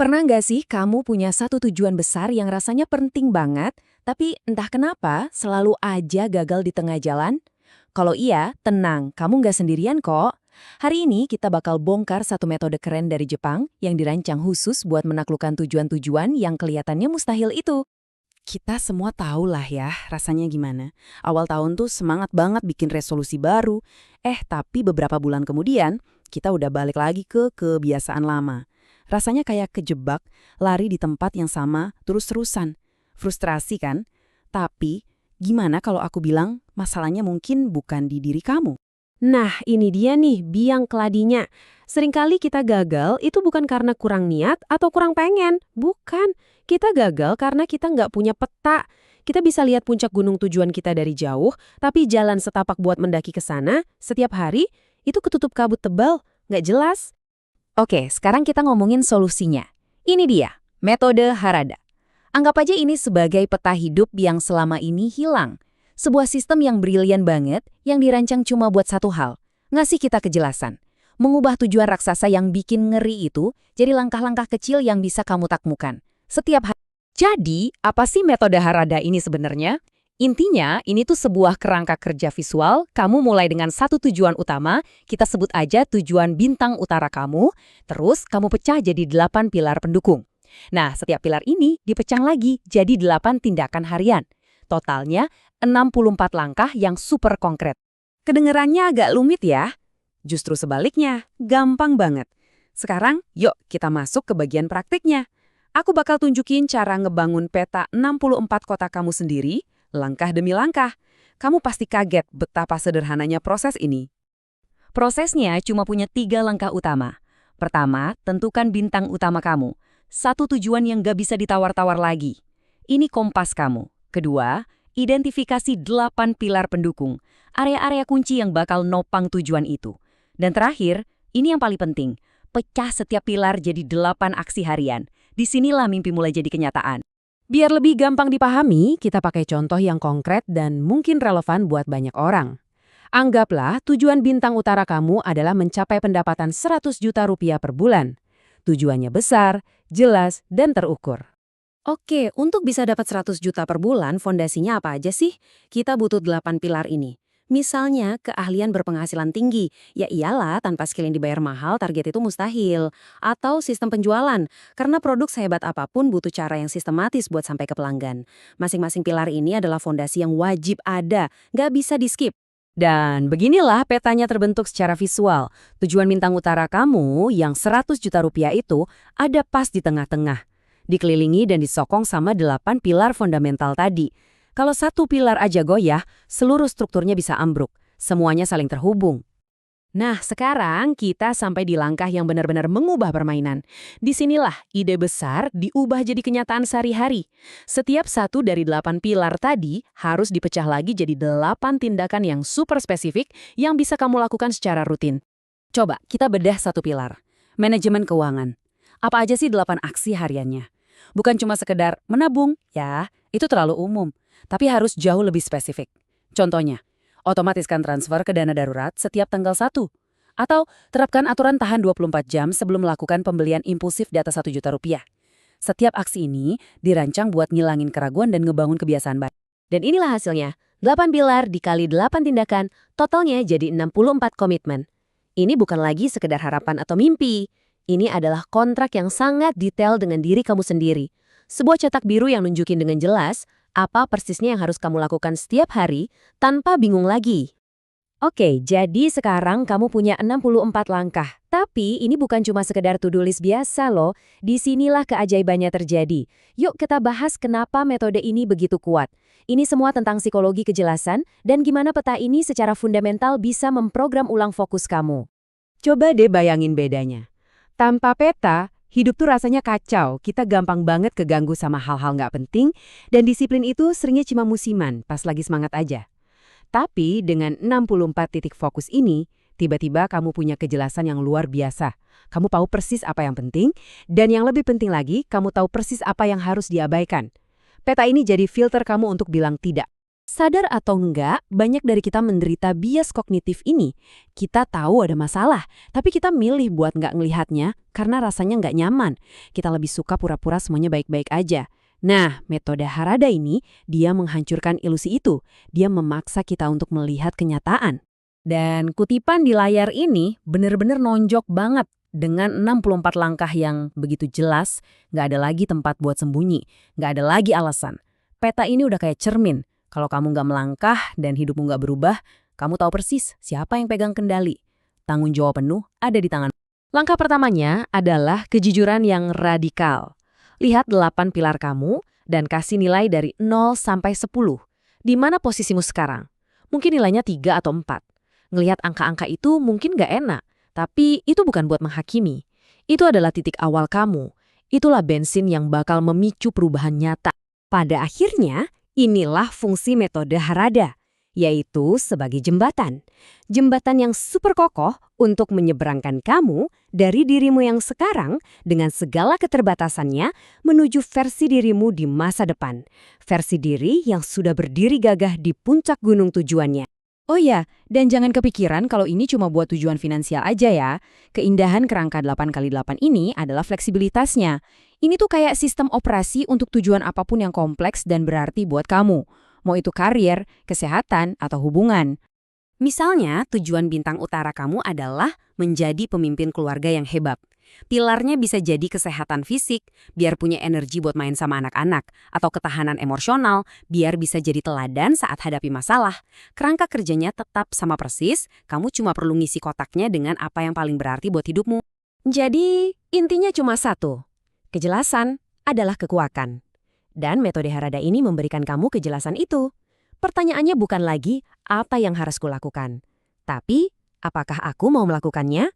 Pernah nggak sih kamu punya satu tujuan besar yang rasanya penting banget, tapi entah kenapa selalu aja gagal di tengah jalan? Kalau iya, tenang, kamu nggak sendirian kok. Hari ini kita bakal bongkar satu metode keren dari Jepang yang dirancang khusus buat menaklukkan tujuan-tujuan yang kelihatannya mustahil itu. Kita semua tahu lah ya rasanya gimana. Awal tahun tuh semangat banget bikin resolusi baru. Tapi beberapa bulan kemudian, kita udah balik lagi ke kebiasaan lama. Rasanya kayak kejebak, lari di tempat yang sama terus-terusan. Frustrasi kan? Tapi, gimana kalau aku bilang masalahnya mungkin bukan di diri kamu? Nah, ini dia nih biang keladinya. Seringkali kita gagal itu bukan karena kurang niat atau kurang pengen. Bukan. Kita gagal karena kita nggak punya peta. Kita bisa lihat puncak gunung tujuan kita dari jauh, tapi jalan setapak buat mendaki ke sana, setiap hari, itu ketutup kabut tebal, nggak jelas. Oke, sekarang kita ngomongin solusinya. Ini dia, metode Harada. Anggap aja ini sebagai peta hidup yang selama ini hilang. Sebuah sistem yang brilian banget, yang dirancang cuma buat satu hal, ngasih kita kejelasan. Mengubah tujuan raksasa yang bikin ngeri itu jadi langkah-langkah kecil yang bisa kamu takmukan. Setiap hari. Jadi, apa sih metode Harada ini sebenarnya? Intinya, ini tuh sebuah kerangka kerja visual, kamu mulai dengan satu tujuan utama, kita sebut aja tujuan bintang utara kamu, terus kamu pecah jadi 8 pilar pendukung. Nah, setiap pilar ini dipecah lagi jadi 8 tindakan harian. Totalnya 64 langkah yang super konkret. Kedengerannya agak rumit ya? Justru sebaliknya, gampang banget. Sekarang, yuk kita masuk ke bagian praktiknya. Aku bakal tunjukin cara ngebangun peta 64 kota kamu sendiri, langkah demi langkah. Kamu pasti kaget betapa sederhananya proses ini. Prosesnya cuma punya 3 langkah utama. Pertama, tentukan bintang utama kamu. Satu tujuan yang gak bisa ditawar-tawar lagi. Ini kompas kamu. Kedua, identifikasi 8 pilar pendukung, area-area kunci yang bakal nopang tujuan itu. Dan terakhir, ini yang paling penting, pecah setiap pilar jadi 8 aksi harian. Disinilah mimpi mulai jadi kenyataan. Biar lebih gampang dipahami, kita pakai contoh yang konkret dan mungkin relevan buat banyak orang. Anggaplah tujuan bintang utara kamu adalah mencapai pendapatan 100 juta rupiah per bulan. Tujuannya besar, jelas, dan terukur. Oke, untuk bisa dapat 100 juta per bulan, fondasinya apa aja sih? Kita butuh 8 pilar ini. Misalnya, keahlian berpenghasilan tinggi. Ya iyalah, tanpa skill yang dibayar mahal, target itu mustahil. Atau sistem penjualan, karena produk sehebat apapun butuh cara yang sistematis buat sampai ke pelanggan. Masing-masing pilar ini adalah fondasi yang wajib ada, nggak bisa di-skip. Dan beginilah petanya terbentuk secara visual. Tujuan bintang utara kamu yang 100 juta rupiah itu ada pas di tengah-tengah. Dikelilingi dan disokong sama 8 pilar fundamental tadi. Kalau satu pilar aja goyah, seluruh strukturnya bisa ambruk. Semuanya saling terhubung. Nah, sekarang kita sampai di langkah yang benar-benar mengubah permainan. Disinilah ide besar diubah jadi kenyataan sehari-hari. Setiap satu dari 8 pilar tadi harus dipecah lagi jadi 8 tindakan yang super spesifik yang bisa kamu lakukan secara rutin. Coba kita bedah satu pilar. Manajemen keuangan. Apa aja sih 8 aksi hariannya? Bukan cuma sekedar menabung, ya, itu terlalu umum. Tapi harus jauh lebih spesifik. Contohnya, otomatiskan transfer ke dana darurat setiap tanggal 1. Atau terapkan aturan tahan 24 jam sebelum melakukan pembelian impulsif di atas 1 juta rupiah. Setiap aksi ini dirancang buat ngilangin keraguan dan ngebangun kebiasaan baik. Dan inilah hasilnya. 8 pilar dikali 8 tindakan, totalnya jadi 64 komitmen. Ini bukan lagi sekedar harapan atau mimpi. Ini adalah kontrak yang sangat detail dengan diri kamu sendiri. Sebuah cetak biru yang nunjukin dengan jelas apa persisnya yang harus kamu lakukan setiap hari tanpa bingung lagi. Oke, jadi sekarang kamu punya 64 langkah. Tapi ini bukan cuma sekedar to-do list biasa loh. Disinilah keajaibannya terjadi. Yuk kita bahas kenapa metode ini begitu kuat. Ini semua tentang psikologi kejelasan dan gimana peta ini secara fundamental bisa memprogram ulang fokus kamu. Coba deh bayangin bedanya. Tanpa peta, hidup tuh rasanya kacau, kita gampang banget keganggu sama hal-hal nggak penting, dan disiplin itu seringnya cuma musiman, pas lagi semangat aja. Tapi dengan 64 titik fokus ini, tiba-tiba kamu punya kejelasan yang luar biasa. Kamu tahu persis apa yang penting, dan yang lebih penting lagi, kamu tahu persis apa yang harus diabaikan. Peta ini jadi filter kamu untuk bilang tidak. Sadar atau enggak, banyak dari kita menderita bias kognitif ini. Kita tahu ada masalah, tapi kita milih buat nggak ngelihatnya karena rasanya nggak nyaman. Kita lebih suka pura-pura semuanya baik-baik aja. Nah, metode Harada ini, dia menghancurkan ilusi itu. Dia memaksa kita untuk melihat kenyataan. Dan kutipan di layar ini benar-benar nonjok banget. Dengan 64 langkah yang begitu jelas, nggak ada lagi tempat buat sembunyi, nggak ada lagi alasan. Peta ini udah kayak cermin. Kalau kamu nggak melangkah dan hidupmu nggak berubah, kamu tahu persis siapa yang pegang kendali. Tanggung jawab penuh ada di tangan. Langkah pertamanya adalah kejujuran yang radikal. Lihat 8 pilar kamu dan kasih nilai dari 0 sampai 10. Di mana posisimu sekarang? Mungkin nilainya 3 atau 4. Ngelihat angka-angka itu mungkin nggak enak, tapi itu bukan buat menghakimi. Itu adalah titik awal kamu. Itulah bensin yang bakal memicu perubahan nyata. Pada akhirnya, inilah fungsi metode Harada, yaitu sebagai jembatan. Jembatan yang super kokoh untuk menyeberangkan kamu dari dirimu yang sekarang dengan segala keterbatasannya menuju versi dirimu di masa depan. Versi diri yang sudah berdiri gagah di puncak gunung tujuannya. Oh ya, dan jangan kepikiran kalau ini cuma buat tujuan finansial aja ya. Keindahan kerangka 8x8 ini adalah fleksibilitasnya. Ini tuh kayak sistem operasi untuk tujuan apapun yang kompleks dan berarti buat kamu. Mau itu karir, kesehatan, atau hubungan. Misalnya, tujuan bintang utara kamu adalah menjadi pemimpin keluarga yang hebat. Pilarnya bisa jadi kesehatan fisik, biar punya energi buat main sama anak-anak, atau ketahanan emosional, biar bisa jadi teladan saat hadapi masalah. Kerangka kerjanya tetap sama persis, kamu cuma perlu ngisi kotaknya dengan apa yang paling berarti buat hidupmu. Jadi, intinya cuma satu. Kejelasan adalah kekuatan. Dan metode Harada ini memberikan kamu kejelasan itu. Pertanyaannya bukan lagi apa yang harus kulakukan, tapi apakah aku mau melakukannya?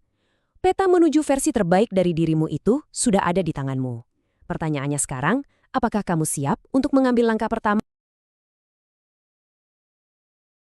Peta menuju versi terbaik dari dirimu itu sudah ada di tanganmu. Pertanyaannya sekarang, apakah kamu siap untuk mengambil langkah pertama?